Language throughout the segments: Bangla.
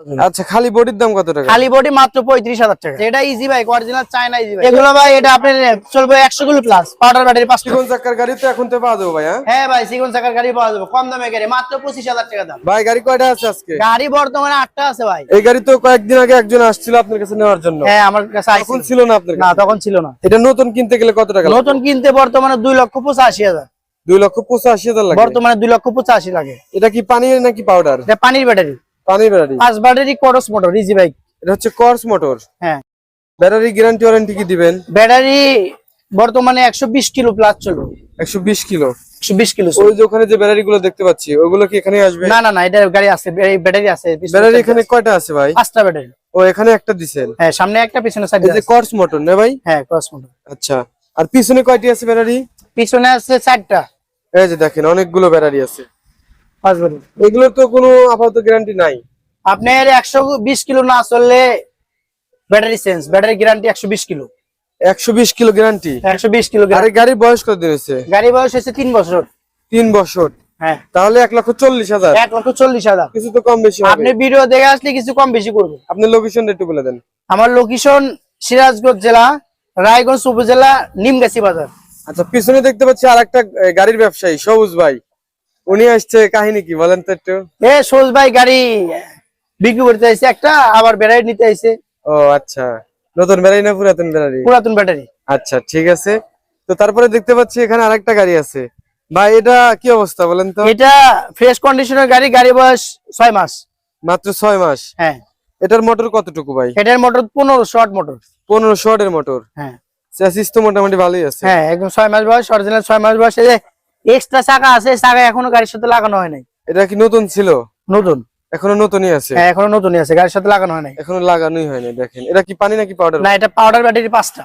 আচ্ছা, খালি বডির দাম কত টাকা? খালি বডি মাত্র 35,000 টাকা। এটা easy bike, original China easy bike. এগুলো ভাই এটা আপনার চলবে 100 কিলো প্লাস। পাউডার ব্যাটারি 5 চিকন চাকার গাড়ি তো এখন তো পাওয়া যাবে ভাই? হ্যাঁ ভাই, সিকন চাকার গাড়ি পাওয়া যাবে কম দামে গাড়ি, মাত্র 25,000 টাকা দাম। ভাই গাড়ি কয়টা আছে আজকে? গাড়ি বর্তমানে 8টা আছে ভাই। এই গাড়ি তো কয়েকদিন আগে একজন আসছিল আপনার কাছে নেওয়ার জন্য। হ্যাঁ, আমার কাছে তখন ছিল না আপনার না, কাছে? তখন ছিল না। এটা নতুন কিনতে গেলে কত টাকা? নতুন কিনতে বর্তমানে 2,85,000। 2,85,000 লাগে বর্তমানে 2,85,000 লাগে। এটা কি পানির নাকি পাউডার? এটা পানির ব্যাটারি। পানির battery. 5 battery cross motor easy bike. এটা হচ্ছে কর্স মোটর। হ্যাঁ। ব্যাটারি গ্যারান্টি ওয়ারেন্টি কি দিবেন? ব্যাটারি বর্তমানে 120 কিলো প্লাস চলবে। 120 কিলো? 120 কিলো। ওই যে ওখানে যে ব্যাটারি গুলো দেখতে পাচ্ছি ওগুলো কি এখানে আসবে? না না না, এটা গাড়ি আছে, এই ব্যাটারি আছে। ব্যাটারি এখানে কয়টা আছে ভাই? 5টা ব্যাটারি। ও, এখানে একটা দিবেন? হ্যাঁ, সামনে একটা পিছনে সাইডে এই যে কর্স মোটর না ভাই? হ্যাঁ, ক্রস মোটর। আচ্ছা, আর পিছনে কয়টি আছে ব্যাটারি? পিছনে আছে 4টা। এই যে দেখেন অনেকগুলো ব্যাটারি আছে। 5 ব্যাটারি। এগুলোর তো কোনো আপাতত গ্যারান্টি নাই? আপনার 120 কিলো না চললে battery change, battery guarantee 120 kilo. 120 kilo guarantee? 120 kilo আরে গ্যারান্টি। গাড়ির বয়স কতদিন হয়েছে? গাড়ি বয়স হচ্ছে 3 বছর। 3 বছর? হ্যাঁ। তাহলে 1,40,000। 1,40,000। কিছু তো কম বেশি হবে। আপনি ভিডিও দেখে আসলে কিছু কম বেশি করবো। আপনি লোকেশনটা একটু বলে দেন। আমার লোকেশন সিরাজগঞ্জ জেলা, রায়গঞ্জ উপজেলা, নিমগাছি বাজার। আচ্ছা, পিছনে দেখতে পাচ্ছি আরেকটা গাড়ির ব্যবসায়ী সবুজ ভাই, উনি আসছে, কাহিনী কি বলেন তো একটু? সোজ ভাই গাড়ি বিক্রি করতে আইছে একটা, আবার ব্যাটারি নিতে আইছে। ও আচ্ছা, নতুন ব্যাটারি না পুরাতন ব্যাটারি? পুরাতন ব্যাটারি। আচ্ছা ঠিক আছে। তো তারপরে দেখতে পাচ্ছি এখানে আরেকটা গাড়ি আছে ভাই, এটা কি অবস্থা বলেন তো? এটা ফ্রেশ কন্ডিশনের গাড়ি, গাড়ি বয়স 6 মাস। মাত্র 6 মাস? হ্যাঁ। এটার মোটর কতটুকু ভাই? এটার মোটর 15 শর্ট মোটর। 1500 ওয়াটের মোটর? হ্যাঁ। চ্যাসিস তো মোটামুটি ভালোই আছে। হ্যাঁ, একদম 6 মাস বয়স, অরিজিনাল 6 মাস বয়স। এই যে এক্সট্রা চাকা আছে, চাকা এখনো গাড়ির সাথে লাগানো হয় নাই। এটা কি নতুন ছিল? নতুন। এখনো নতুনই আছে? হ্যাঁ, এখনো নতুনই আছে, গাড়ির সাথে লাগানো হয় নাই। এখনো লাগানোই হয়নি। দেখেন এটা কি পানি নাকি পাউডার? না, এটা পাউডার ব্যাটারি 5টা।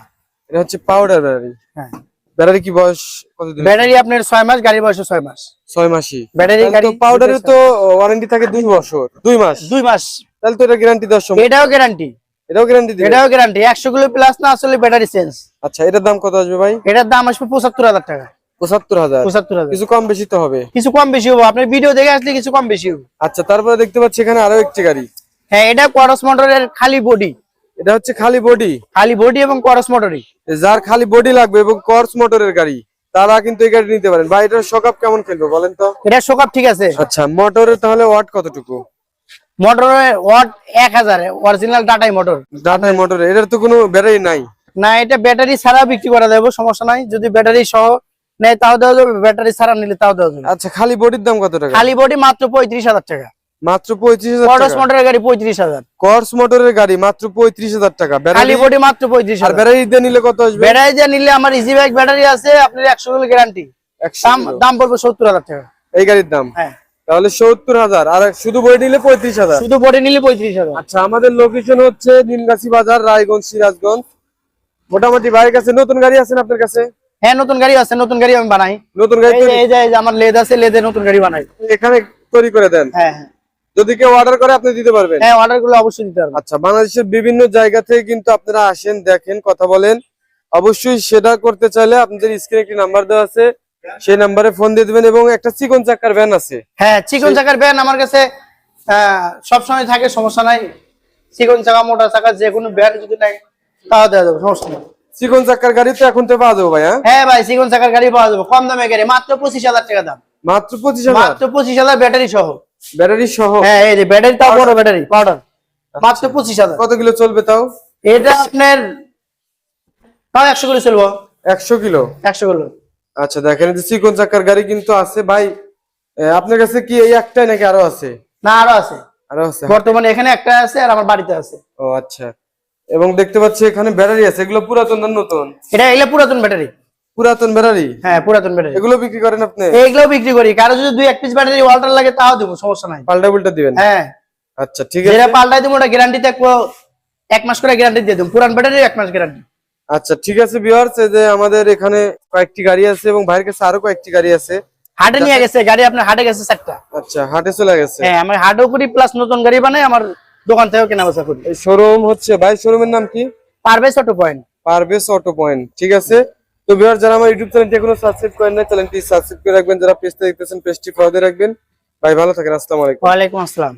এটা হচ্ছে পাউডার ব্যাটারি। হ্যাঁ। ব্যাটারি কি বয়স কতদিন? ব্যাটারি আপনার 6 মাস, গাড়ি বয়স 6 মাস। 6 মাসই ব্যাটারি গাড়ি। পাউডারের তো ওয়ারেন্টি থাকে 2 বছর, 2 মাস। 2 মাস। তাহলে তো এটা গ্যারান্টি দেওয়ার সময়। এটাও গ্যারান্টি। এটাও গ্যারান্টি দিবেন? এটাও গ্যারান্টি। 100 কিলো প্লাস না আসলে ব্যাটারি চেঞ্জ। আচ্ছা, এটার দাম কত আসবে ভাই? এটার দাম আসবে 75,000 টাকা। 75,000? 75,000। কিছু কম বেশি তো হবে? কিছু কম বেশি হবে, আপনার ভিডিও দেখে আসলে কিছু কম বেশি হবে। আচ্ছা, তারপরে দেখতে পাচ্ছি এখানে আরো একটি গাড়ি। হ্যাঁ, এটা ক্রস মোটরের খালি বডি। এটা হচ্ছে খালি বডি? খালি বডি এবং ক্রস মোটরই। যার খালি বডি লাগবে এবং কর্স মোটরের গাড়ি, তারা কিন্তু এই গাড়ি নিতে পারেন। ভাই এটার শকআপ কেমন খেলবে বলেন তো? এটা শোকআপ ঠিক আছে। আচ্ছা, মোটরের তাহলে ওয়াট কতটুকু? মোটরের ওয়াট 1000, অরিজিনাল টাটাই মোটর। টাটার মোটরে এটার তো কোনো ব্যাটারি নাই? না, এটা ব্যাটারি ছাড়া বিক্রি করা যাবে, সমস্যা নাই। যদি ব্যাটারি সহ নেয় তাও দেওয়া যাবে, ব্যাটারি ছাড়া নিলে তাও দেওয়া যাবে। আচ্ছা, খালি বডির দাম কত টাকা? খালি বডি মাত্র 35,000 টাকা। মাত্র 35,000 ক্রস টাকা? মোটরের গাড়ি 35,000। কর্স মোটরের গাড়ি মাত্র 35,000 টাকা? খালি বডি মাত্র আর 35,000। ব্যাটারি দিয়ে নিলে কত আসবে? ব্যাটারি দিয়ে নিলে আমার ইজি বাইক ব্যাটারি আছে, আপনার 100 কিলো গ্যারান্টি। 100 দাম কিলো? দাম পড়বে 70,000 টাকা। এই গাড়ির দাম? হ্যাঁ। তাহলে 70,000, আর শুধু বডি নিলে 35,000? শুধু বডি নিলে 35,000। আচ্ছা, আমাদের লোকেশন হচ্ছে নিমগাছি বাজার, রায়গঞ্জ, সিরাজগঞ্জ। মোটামুটি বাইক আছে। নতুন গাড়ি আছে না আপনার কাছে? হ্যাঁ, নতুন গাড়ি আছে, নতুন গাড়ি আমি বানাই। নতুন গাড়ি এই যে এই যে আমার লেদ আছে, লেদে নতুন গাড়ি বানাই। এখানে তৈরি করে দেন? হ্যাঁ হ্যাঁ। যদি কেউ অর্ডার করে আপনি দিতে পারবেন? হ্যাঁ, অর্ডার গুলো অবশ্যই দিতে পারবো। আচ্ছা, বাংলাদেশের বিভিন্ন জায়গা থেকে কিন্তু আপনারা আসেন, দেখেন, কথা বলেন। অবশ্যই সেটা করতে চাইলে আপনাদের স্ক্রিনে একটি নাম্বার দেওয়া আছে, সেই নাম্বারে ফোন দিয়ে দিবেন। এবং একটা চিকন চাকার ভ্যান আছে? হ্যাঁ, চিকন চাকার ভ্যান আমার কাছে সব সময় থাকে, সমস্যা নাই। চিকন চাকা, মোটা চাকা, যে কোনো ভ্যান যদি নাই তাও দেওয়া যাবে, সমস্যা নেই। চিকন চাকার গাড়ি তো এখন তো পাওয়া যাবে ভাই? হ্যাঁ ভাই, চিকন চাকার গাড়ি পাওয়া যাবে কম দামে গাড়ি, মাত্র 25,000 টাকা দাম। মাত্র 25,000? মাত্র 25,000 ব্যাটারি সহ। ব্যাটারি সহ? হ্যাঁ, এই যে ব্যাটারি, তাও বড় ব্যাটারি পাউডার, মাত্র 25,000। কত কিলো চলবে তাও? এটা আপনার তাও 100 কিলো চলবো। 100 কিলো? 100 কিলো। আচ্ছা, দেখেন যে চিকন চাকার গাড়ি কিন্তু আছে ভাই। আপনার কাছে কি এই একটাই নাকি আরো আছে? না, আরো আছে। আরো আছে? বর্তমানে এখানে একটা আছে, আর আমার বাড়িতে আছে। ও আচ্ছা। এবং দেখতে পাচ্ছি এখানে ব্যাটারি আছে। এগুলো পুরাতন না নতুন? এটা এগুলো পুরাতন ব্যাটারি। পুরাতন ব্যাটারি? হ্যাঁ, পুরাতন ব্যাটারি। এগুলো বিক্রি করেন আপনি? এইগুলো বিক্রি করি, কারো যদি 2-1 পিস ব্যাটারি অল্টার লাগে তাও দেবো, সমস্যা নাই। পাল্টা উল্টা দিবেন? হ্যাঁ। আচ্ছা ঠিক আছে। যেটা পাল্টাই দেবো ওটা গ্যারান্টি থাকবো, 1 মাস করে গ্যারান্টি দিয়ে দেবো। পুরান ব্যাটারি 1 মাস গ্যারান্টি। আচ্ছা ঠিক আছে ভিউয়ার্স, এই যে আমাদের এখানে কয়েকটি গাড়ি আছে এবং ভাইয়ের কাছে আরো কয়েকটি গাড়ি আছে। হাটে নিয়ে গেছে গাড়ি, আপনার হাটে গেছে 4টা। আচ্ছা, হাটে চলে গেছে? হ্যাঁ, আমি হাটও করি প্লাস নতুন গাড়ি বানাই, আমার দোকান থেকেও কেনা বেচা করি। এই শোরুম হচ্ছে, ভাই শোরুমের নাম কি? Parvez auto point. Parvez auto point, ঠিক আছে। তো ভিউয়ার্স, যারা আমার ইউটিউব চ্যানেলটি এখনো সাবস্ক্রাইব করেন না, চ্যানেলটি সাবস্ক্রাইব করে রাখবেন। যারা পেজটা দেখতেছেন পেজটি ফলো দিয়ে রাখবেন। ভাই ভালো থাকেন, আসসালামু আলাইকুম। ওয়ালাইকুম আসসালাম।